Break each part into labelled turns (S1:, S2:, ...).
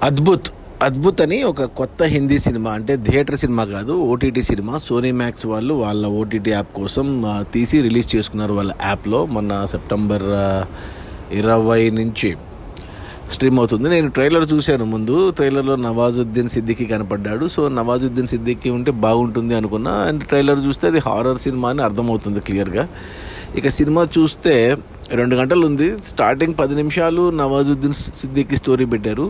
S1: అద్భుత్ అద్భుత్ అని ఒక కొత్త హిందీ సినిమా, అంటే థియేటర్ సినిమా కాదు, ఓటీటీ సినిమా. సోనీ మ్యాక్స్ వాళ్ళు వాళ్ళ ఓటీటీ యాప్ కోసం తీసి రిలీజ్ చేసుకున్నారు వాళ్ళ యాప్లో. మొన్న సెప్టెంబర్ 20 నుంచి స్ట్రీమ్ అవుతుంది. నేను ట్రైలర్ చూశాను. ముందు ట్రైలర్లో నవాజుద్దీన్ సిద్దికీ కనపడ్డాడు. సో నవాజుద్దీన్ సిద్దికీ ఉంటే బాగుంటుంది అనుకున్నా. అండ్ ట్రైలర్ చూస్తే అది హారర్ సినిమా అని అర్థమవుతుంది క్లియర్గా. ఇక సినిమా చూస్తే 2 గంటలు ఉంది. స్టార్టింగ్ 10 నిమిషాలు నవాజుద్దీన్ సిద్దికీ స్టోరీ పెట్టారు.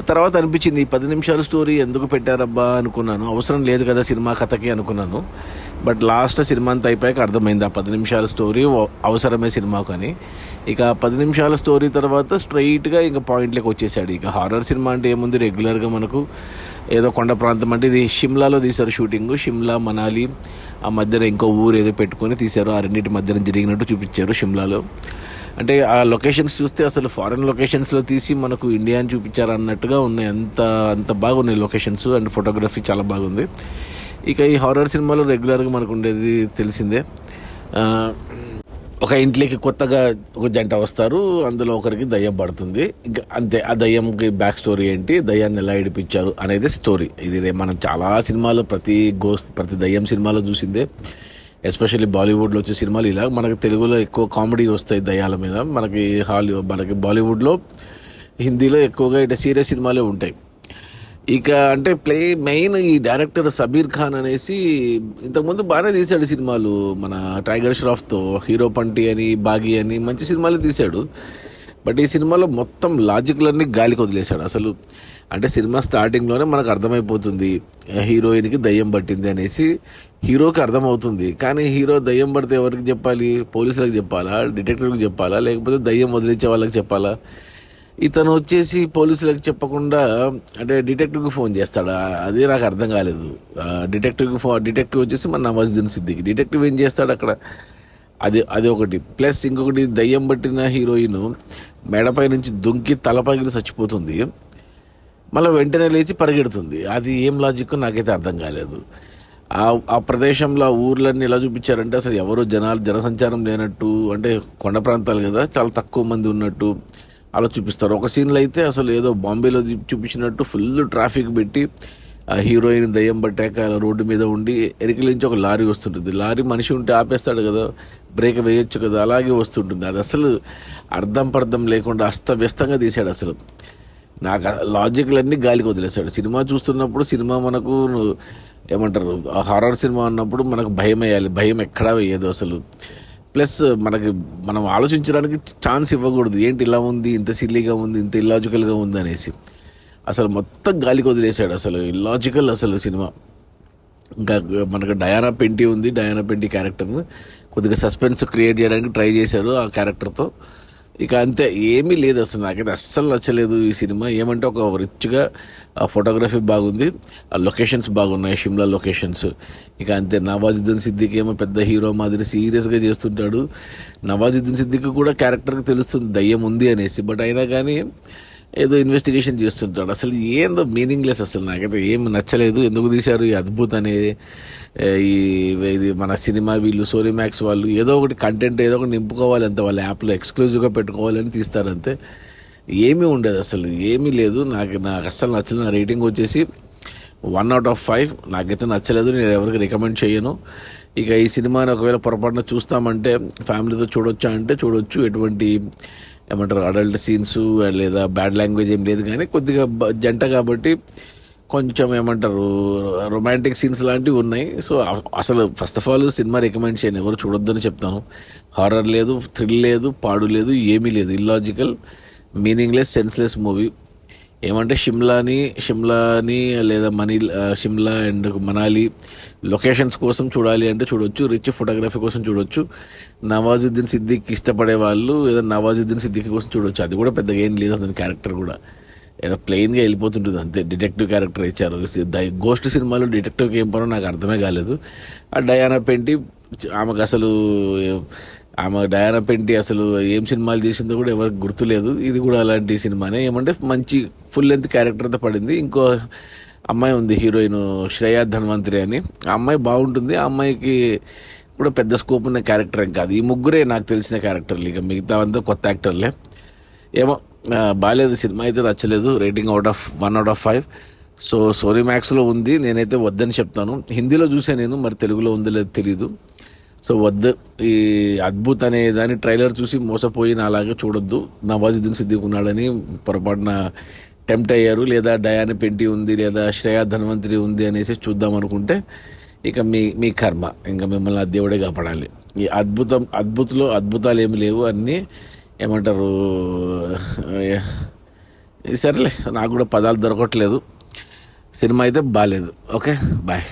S1: తర్వాత అనిపించింది ఈ 10 నిమిషాల స్టోరీ ఎందుకు పెట్టారబ్బా అనుకున్నాను. అవసరం లేదు కదా సినిమా కథకి అనుకున్నాను. బట్ లాస్ట్ సినిమా అంతా అయిపోయాక అర్థమైంది ఆ 10 నిమిషాల స్టోరీ అవసరమే సినిమాకు అని. ఇక 10 నిమిషాల స్టోరీ తర్వాత స్ట్రైట్గా ఇంకా పాయింట్లోకి వచ్చేసాడు. ఇక హారర్ సినిమా అంటే ఏముంది, రెగ్యులర్గా మనకు ఏదో కొండ ప్రాంతం, అంటే ఇది షిమ్లాలో తీశారు షూటింగ్. షిమ్లా, మనాలి ఆ మధ్యన ఇంకో ఊరు ఏదో పెట్టుకొని తీశారు. ఆ రెండింటి మధ్యన జరిగినట్టు చూపించారు షిమ్లాలో. అంటే ఆ లొకేషన్స్ చూస్తే అసలు ఫారెన్ లొకేషన్స్లో తీసి మనకు ఇండియాని చూపించారు అన్నట్టుగా ఉన్నాయి. అంత బాగున్నాయి లొకేషన్స్. అండ్ ఫోటోగ్రఫీ చాలా బాగుంది. ఇక ఈ హారర్ సినిమాలో రెగ్యులర్గా మనకు ఉండేది తెలిసిందే. ఒక ఇంట్లోకి కొత్తగా ఒక జంట వస్తారు, అందులో ఒకరికి దయ్యం పడుతుంది. ఇంకా అంతే. ఆ దయ్యంకి బ్యాక్ స్టోరీ ఏంటి, దయ్యాన్ని ఎలా ఏడిపించారు అనేది స్టోరీ. ఇది మనం చాలా సినిమాలు, ప్రతి దయ్యం సినిమాలో చూసిందే. ఎస్పెషల్లీ బాలీవుడ్లో వచ్చే సినిమాలు ఇలా. మనకి తెలుగులో ఎక్కువ కామెడీ వస్తాయి దయ్యాల మీద. మనకి బాలీవుడ్లో, హిందీలో ఎక్కువగా ఇట్లా సీరియస్ సినిమాలే ఉంటాయి. ఇక అంటే మెయిన్ ఈ డైరెక్టర్ సబీర్ ఖాన్ అనేసి ఇంతకుముందు బాగానే తీశాడు సినిమాలు. మన టైగర్ ష్రాఫ్తో హీరో పంటి అని, బాగి అని మంచి సినిమాలు తీశాడు. బట్ ఈ సినిమాలో మొత్తం లాజిక్లన్నీ గాలికి వదిలేశాడు అసలు. అంటే సినిమా స్టార్టింగ్లోనే మనకు అర్థమైపోతుంది హీరోయిన్కి దయ్యం పట్టింది అనేసి. హీరోకి అర్థమవుతుంది, కానీ హీరో దయ్యం పడితే ఎవరికి చెప్పాలి? పోలీసులకు చెప్పాలా, డిటెక్టివ్కి చెప్పాలా, లేకపోతే దయ్యం వదిలించే వాళ్ళకి చెప్పాలా? ఇతను వచ్చేసి పోలీసులకు చెప్పకుండా అంటే డిటెక్టివ్కి ఫోన్ చేస్తాడా? అదే నాకు అర్థం కాలేదు. డిటెక్టివ్ వచ్చేసి మన నవాజుద్దీన్ సిద్దికీ. డిటెక్టివ్ ఏం చేస్తాడు అక్కడ? అది ఒకటి. ప్లస్ ఇంకొకటి, దయ్యం పట్టిన హీరోయిన్ మెడపై నుంచి దుంకి తలపగిలి చచ్చిపోతుంది. మళ్ళీ వెంటనే లేచి పరిగెడుతుంది. అది ఏం లాజిక్ నాకైతే అర్థం కాలేదు. ఆ ప్రదేశంలో ఊర్లన్నీ ఎలా చూపించారంటే అసలు ఎవరు జనసంచారం లేనట్టు, అంటే కొండ ప్రాంతాలు కదా, చాలా తక్కువ మంది ఉన్నట్టు అలా చూపిస్తారు. ఒక సీన్లో అయితే అసలు ఏదో బాంబేలో చూపించినట్టు ఫుల్ ట్రాఫిక్ పెట్టి ఆ హీరోయిన్ దయ్యం పట్టాక రోడ్డు మీద ఉండి ఎరికల నుంచి ఒక లారీ వస్తుంటుంది. లారీ మనిషి ఉంటే ఆపేస్తాడు కదా, బ్రేక్ వేయొచ్చు కదా, అలాగే వస్తుంటుంది. అది అసలు అర్థం లేకుండా అస్తవ్యస్తంగా తీశాడు అసలు. నాకు లాజిక్లన్నీ గాలికి వదిలేశాడు. సినిమా చూస్తున్నప్పుడు సినిమా మనకు ఏమంటారు, హారర్ సినిమా అన్నప్పుడు మనకు భయం వేయాలి. భయం ఎక్కడా వేయదు అసలు. ప్లస్ మనం ఆలోచించడానికి ఛాన్స్ ఇవ్వకూడదు. ఏంటి ఇలా ఉంది, ఇంత సిల్లీగా ఉంది, ఇంత ఇల్లాజికల్గా ఉంది అనేసి. అసలు మొత్తం గాలికి వదిలేశాడు అసలు. ఇల్లాజికల్ అసలు సినిమా. ఇంకా మనకు డయానా పెంటీ ఉంది. డయానా పెంటీ క్యారెక్టర్ను కొద్దిగా సస్పెన్స్ క్రియేట్ చేయడానికి ట్రై చేశారు ఆ క్యారెక్టర్తో. ఇక అంతే, ఏమీ లేదు అసలు. నాకైతే అస్సలు నచ్చలేదు ఈ సినిమా. ఏమంటే ఒక రిచ్గా ఫోటోగ్రఫీ బాగుంది, ఆ లొకేషన్స్ బాగున్నాయి, షిమ్లా లొకేషన్స్. ఇక అంతే. నవాజుద్దీన్ సిద్దికీ ఏమో పెద్ద హీరో మాదిరి సీరియస్గా చేస్తుంటాడు. నవాజుద్దీన్ సిద్దికీ కూడా క్యారెక్టర్కి తెలుస్తుంది దయ్యం ఉంది అనేసి. బట్ అయినా కానీ ఏదో ఇన్వెస్టిగేషన్ చేస్తుంటాడు. అసలు ఏందో మీనింగ్లెస్. అసలు నాకైతే ఏం నచ్చలేదు. ఎందుకు తీశారు ఈ అద్భుత్ అనేది ఇది మన సినిమా? వీళ్ళు సోనీ మ్యాక్స్ వాళ్ళు ఏదో ఒకటి కంటెంట్ ఏదో ఒకటి నింపుకోవాలి అంతే, వాళ్ళ యాప్లో ఎక్స్క్లూజివ్గా పెట్టుకోవాలని తీస్తారంతే. ఏమీ ఉండదు అసలు, ఏమీ లేదు. నాకు అస్సలు నచ్చలేదు. నా రేటింగ్ వచ్చేసి 1/5. నాకైతే నచ్చలేదు. నేను ఎవరికి రికమెండ్ చేయను. ఇక ఈ సినిమాని ఒకవేళ పొరపాటున చూస్తామంటే ఫ్యామిలీతో చూడొచ్చా అంటే చూడొచ్చు. ఎటువంటి ఏమంటారు అడల్ట్ సీన్స్ లేదా బ్యాడ్ లాంగ్వేజ్ ఏం లేదు. కానీ కొద్దిగా జంట కాబట్టి కొంచెం ఏమంటారు రొమాంటిక్ సీన్స్ లాంటివి ఉన్నాయి. సో అసలు first of all cinema recommend చేయను, ఎవరు చూడొద్దని చెప్తాను. హారర్ లేదు, థ్రిల్ లేదు, పాడు లేదు, ఏమీ లేదు. Illogical, meaningless, senseless movie. ఏమంటే షిమ్లాని లేదా షిమ్లా అండ్ మనాలి లొకేషన్స్ కోసం చూడాలి అంటే చూడొచ్చు. రిచ్ ఫోటోగ్రఫీ కోసం చూడొచ్చు. నవాజుద్దీన్ సిద్దికీ ఇష్టపడే వాళ్ళు ఏదో నవాజుద్దీన్ సిద్దికీ కోసం చూడొచ్చు. అది కూడా పెద్దగా ఏం లేదు అతని క్యారెక్టర్ కూడా. ఏదో ప్లెయిన్గా వెళ్ళిపోతుంటుంది అంతే. డిటెక్టివ్ క్యారెక్టర్ ఇచ్చారు. గోస్ట్ సినిమాలో డిటెక్టివ్కి ఏం పనో నాకు అర్థమే కాలేదు. ఆ డయానా పెంటీ డయానా పెంటీ అసలు ఏం సినిమాలు చేసిందో కూడా ఎవరికి గుర్తులేదు. ఇది కూడా అలాంటి సినిమానే. ఏమంటే మంచి ఫుల్ లెంత్ క్యారెక్టర్తో పడింది. ఇంకో అమ్మాయి ఉంది హీరోయిన్, శ్రేయా ధన్వంతరి అని. ఆ అమ్మాయి బాగుంటుంది. ఆ అమ్మాయికి కూడా పెద్ద స్కోప్ ఉన్న క్యారెక్టర్ ఏం కాదు. ఈ ముగ్గురే నాకు తెలిసిన క్యారెక్టర్లు. ఇక మిగతా అంతా కొత్త యాక్టర్లే. ఏమో బాగాలేదు సినిమా అయితే నచ్చలేదు. Rating out of 5. So Sony మ్యాక్స్లో ఉంది, నేనైతే వద్దని చెప్తాను. హిందీలో చూసాను నేను, మరి తెలుగులో ఉందో లేదో తెలీదు. సో వద్దు. ఈ అద్భుత్ అనే దాని ట్రైలర్ చూసి మోసపోయి నా అలాగే చూడొద్దు. నవాజుద్దీన్ సిద్దిక్ ఉన్నాడని పొరపాటున టెంప్ట్ అయ్యారు, లేదా డయానా పెంటి ఉంది, లేదా శ్రేయా ధన్వంతరి ఉంది అనేసి చూద్దాం అనుకుంటే ఇక మీ కర్మ, ఇంకా మిమ్మల్ని ఆ దేవుడే కాపాడాలి. ఈ అద్భుత్లో అద్భుతాలు ఏమి లేవు, అన్నీ ఏమంటారు, సరేలే, నాకు కూడా పదాలు దొరకట్లేదు. సినిమా అయితే బాగాలేదు. Okay, bye.